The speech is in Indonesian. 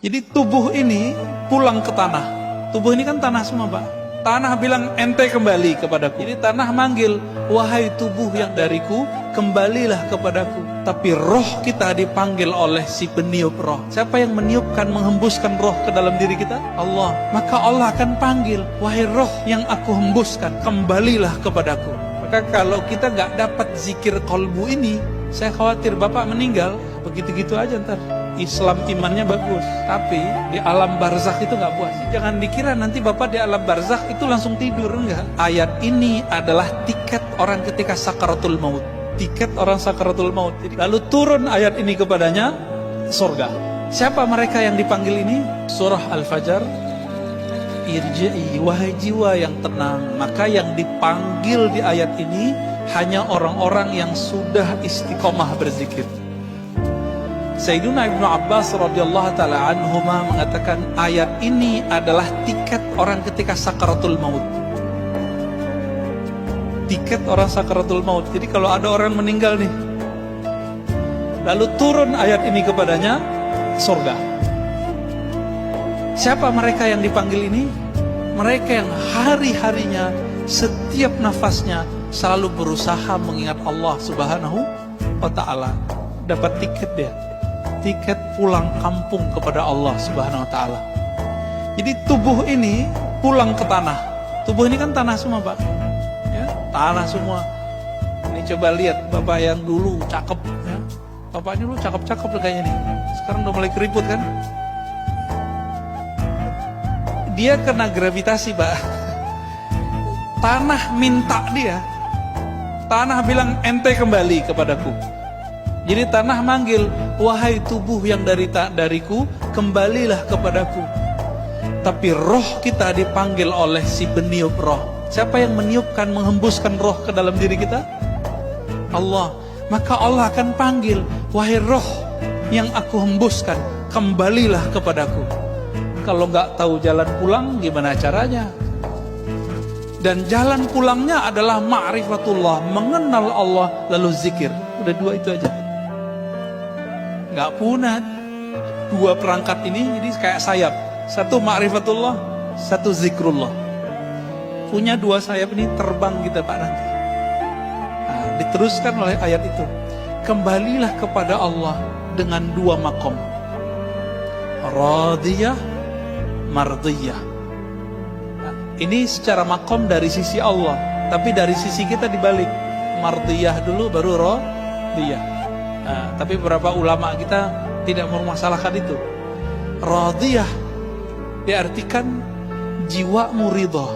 Jadi tubuh ini pulang ke tanah. Tubuh ini kan tanah semua, Pak. Tanah bilang ente kembali kepadaku. Jadi tanah manggil, wahai tubuh yang dariku, kembalilah kepadaku. Tapi roh kita dipanggil oleh si peniup roh. Siapa yang meniupkan, menghembuskan roh ke dalam diri kita? Allah. Maka Allah akan panggil, wahai roh yang aku hembuskan, kembalilah kepadaku. Maka kalau kita nggak dapat zikir kolbu ini, saya khawatir Bapak meninggal, begitu-gitu aja ntar. Islam imannya bagus, tapi di alam barzakh itu nggak puas. Jangan dikira nanti Bapak di alam barzakh itu langsung tidur, enggak. Ayat ini adalah tiket orang ketika sakaratul maut. Tiket orang sakaratul maut. Lalu turun ayat ini kepadanya, surga. Siapa mereka yang dipanggil ini? Surah Al-Fajr. Irji'i, wahai jiwa yang tenang. Maka yang dipanggil di ayat ini hanya orang-orang yang sudah istiqomah berzikir. Sayyiduna Ibnu Abbas radhiyallahu taala anhuma mengatakan ayat ini adalah tiket orang ketika sakaratul maut. Tiket orang sakaratul maut. Jadi kalau ada orang meninggal nih, lalu turun ayat ini kepadanya, surga. Siapa mereka yang dipanggil ini? Mereka yang hari-harinya, setiap nafasnya selalu berusaha mengingat Allah Subhanahu wa taala. Dapat tiket dia. Tiket pulang kampung kepada Allah Subhanahu wa taala. Jadi tubuh ini pulang ke tanah. Tubuh ini kan tanah semua, Pak. Ya, tanah semua. Ini coba lihat Bapak yang dulu cakep ya. Bapaknya dulu cakep-cakep kayaknya nih. Sekarang udah mulai keriput kan? Dia kena gravitasi, Pak. Tanah minta dia. Tanah bilang ente kembali kepadaku. Jadi tanah manggil, wahai tubuh yang dariku, kembalilah kepadaku. Tapi roh kita dipanggil oleh si peniup roh. Siapa yang meniupkan, menghembuskan roh ke dalam diri kita? Allah. Maka Allah akan panggil, wahai roh yang aku hembuskan, kembalilah kepadaku. Kalau nggak tahu jalan pulang, gimana caranya? Dan jalan pulangnya adalah ma'rifatullah, mengenal Allah lalu zikir. Udah dua itu aja. Nggak punya dua perangkat ini, jadi kayak sayap. Satu ma'rifatullah, satu zikrullah. Punya dua sayap ini terbang kita, Pak, nanti. Nah, diteruskan oleh ayat itu. Kembalilah kepada Allah dengan dua makom. Radiyah, mardiyah. Nah, ini secara makom dari sisi Allah. Tapi dari sisi kita dibalik. Mardiyah dulu baru radiyah. Nah, tapi beberapa ulama kita tidak mempermasalahkan itu. Radiyah diartikan jiwamu ridha.